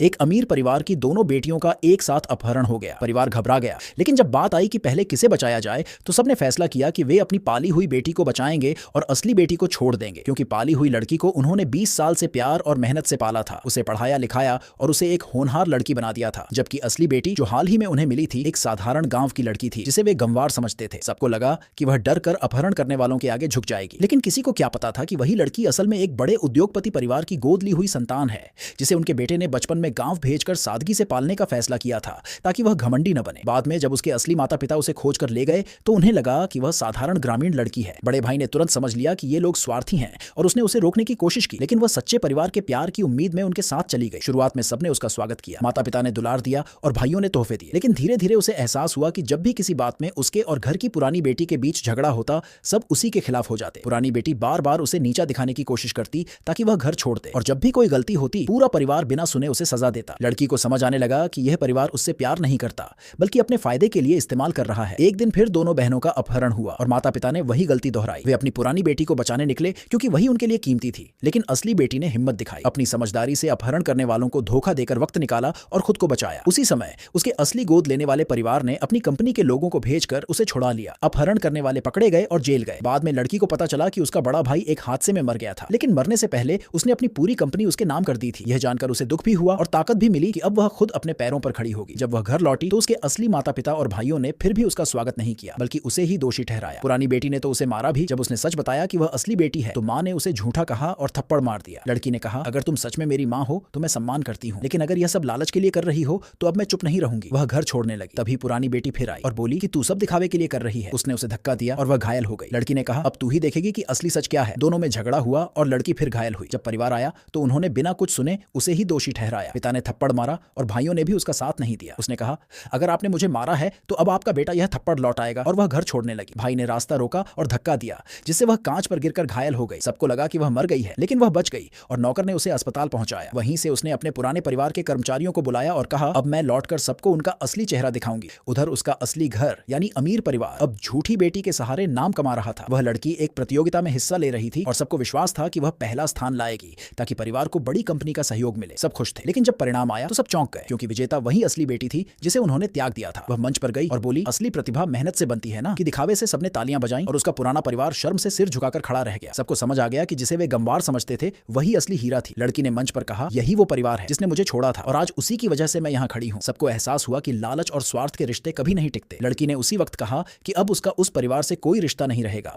एक अमीर परिवार की दोनों बेटियों का एक साथ अपहरण हो गया। परिवार घबरा गया, लेकिन जब बात आई कि पहले किसे बचाया जाए तो सबने फैसला किया कि वे अपनी पाली हुई बेटी को बचाएंगे और असली बेटी को छोड़ देंगे, क्योंकि पाली हुई लड़की को उन्होंने 20 साल से प्यार और मेहनत से पाला था, उसे पढ़ाया लिखाया और उसे एक होनहार लड़की बना दिया था। जबकि असली बेटी जो हाल ही में उन्हें मिली थी एक साधारण गाँव की लड़की थी जिसे वे गंवार समझते थे। सबको लगा कि वह डर कर अपहरण करने वालों के आगे झुक जाएगी, लेकिन किसी को क्या पता था कि वही लड़की असल में एक बड़े उद्योगपति परिवार की गोद ली हुई संतान है, जिसे उनके बेटे ने बचपन में गांव भेजकर सादगी से पालने का फैसला किया था ताकि वह घमंडी न बने। बाद में जब उसके असली माता पिता उसे खोज कर ले गए तो उन्हें लगा कि वह साधारण ग्रामीण लड़की है। बड़े भाई ने तुरंत समझ लिया कि ये लोग स्वार्थी हैं और उसने उसे रोकने की कोशिश की, लेकिन वह सच्चे परिवार के प्यार की उम्मीद में उनके साथ चली गई। शुरुआत में सबने उसका स्वागत किया, माता पिता ने दुलार दिया और भाइयों ने तोहफे दिए, लेकिन धीरे धीरे उसे एहसास हुआ कि जब भी किसी बात में उसके और घर की पुरानी बेटी के बीच झगड़ा होता सब उसी के खिलाफ हो जाते। पुरानी बेटी बार बार उसे नीचा दिखाने की कोशिश करती ताकि वह घर छोड़ दे, और जब भी कोई गलती होती पूरा परिवार बिना सुने उसे सजा देता। लड़की को समझ आने लगा कि यह परिवार उससे प्यार नहीं करता बल्कि अपने फायदे के लिए इस्तेमाल कर रहा है। एक दिन फिर दोनों बहनों का अपहरण हुआ और माता पिता ने वही गलती दोहराई। वे अपनी पुरानी बेटी को बचाने निकले क्योंकि वही उनके लिए कीमती थी, लेकिन असली बेटी ने हिम्मत दिखाई, अपनी समझदारी से अपहरण करने वालों को धोखा देकर वक्त निकाला और खुद को बचाया। उसी समय उसके असली गोद लेने वाले परिवार ने अपनी कंपनी के लोगों को भेजकर उसे छुड़ा लिया। अपहरण करने वाले पकड़े गए और जेल गए। बाद में लड़की को पता चला कि उसका बड़ा भाई एक हादसे में मर गया था, लेकिन मरने से पहले उसने अपनी पूरी कंपनी उसके नाम कर दी थी। यह जानकर उसे दुख भी हुआ और ताकत भी मिली कि अब वह खुद अपने पैरों पर खड़ी होगी। जब वह घर लौटी तो उसके असली माता पिता और भाइयों ने फिर भी उसका स्वागत नहीं किया, बल्कि उसे ही दोषी ठहराया। पुरानी बेटी ने तो उसे मारा भी। जब उसने सच बताया कि वह असली बेटी है तो माँ ने उसे झूठा कहा और थप्पड़ मार दिया। लड़की ने कहा, अगर तुम सच में मेरी माँ हो तो मैं सम्मान करती हूँ, लेकिन अगर यह सब लालच के लिए कर रही हो तो अब मैं चुप नहीं रहूंगी। वह घर छोड़ने लगी। तभी पुरानी बेटी फिर आई और बोली कि तू सब दिखावे के लिए कर रही है। उसने उसे धक्का दिया और वह घायल हो गई। लड़की ने कहा, अब तू ही देखेगी कि असली सच क्या है। दोनों में झगड़ा हुआ और लड़की फिर घायल हुई। जब परिवार आया तो उन्होंने बिना कुछ सुने उसे ही दोषी ठहराया। पिता ने थप्पड़ मारा और भाइयों ने भी उसका साथ नहीं दिया। उसने कहा, अगर आपने मुझे मारा है तो अब आपका बेटा यह थप्पड़ लौटाएगा, और वह घर छोड़ने लगी। भाई ने रास्ता रोका और धक्का दिया जिससे वह कांच पर गिरकर घायल हो गई। सबको लगा कि वह मर गई है, लेकिन वह बच गई और नौकर ने उसे अस्पताल पहुंचाया। वहीं से उसने अपने पुराने परिवार के कर्मचारियों को बुलाया और कहा, अब मैं लौटकर सबको उनका असली चेहरा दिखाऊंगी। उधर उसका असली घर यानी अमीर परिवार अब झूठी बेटी के सहारे नाम कमा रहा था। वह लड़की एक प्रतियोगिता में हिस्सा ले रही थी और सबको विश्वास था कि वह पहला स्थान लाएगी ताकि परिवार को बड़ी कंपनी का सहयोग मिले। सब खुश थे, लेकिन जब परिणाम आया तो सब चौंक गए, क्योंकि विजेता वही असली बेटी थी जिसे उन्होंने त्याग दिया था। वह मंच पर गई और बोली, असली प्रतिभा मेहनत से बनती है ना। कि दिखावे से सबने तालियां बजाईं और उसका पुराना परिवार शर्म से सिर झुकाकर खड़ा रह गया। सबको समझ आ गया कि जिसे वे गंवार समझते थे वही असली हीरा थी। लड़की ने मंच पर कहा, यही वो परिवार है जिसने मुझे छोड़ा था और आज उसी की वजह से मैं यहाँ खड़ी हूँ। सबको एहसास हुआ कि लालच और स्वार्थ के रिश्ते कभी नहीं टिकते। लड़की ने उसी वक्त कहा कि अब उसका उस परिवार से कोई रिश्ता नहीं रहेगा।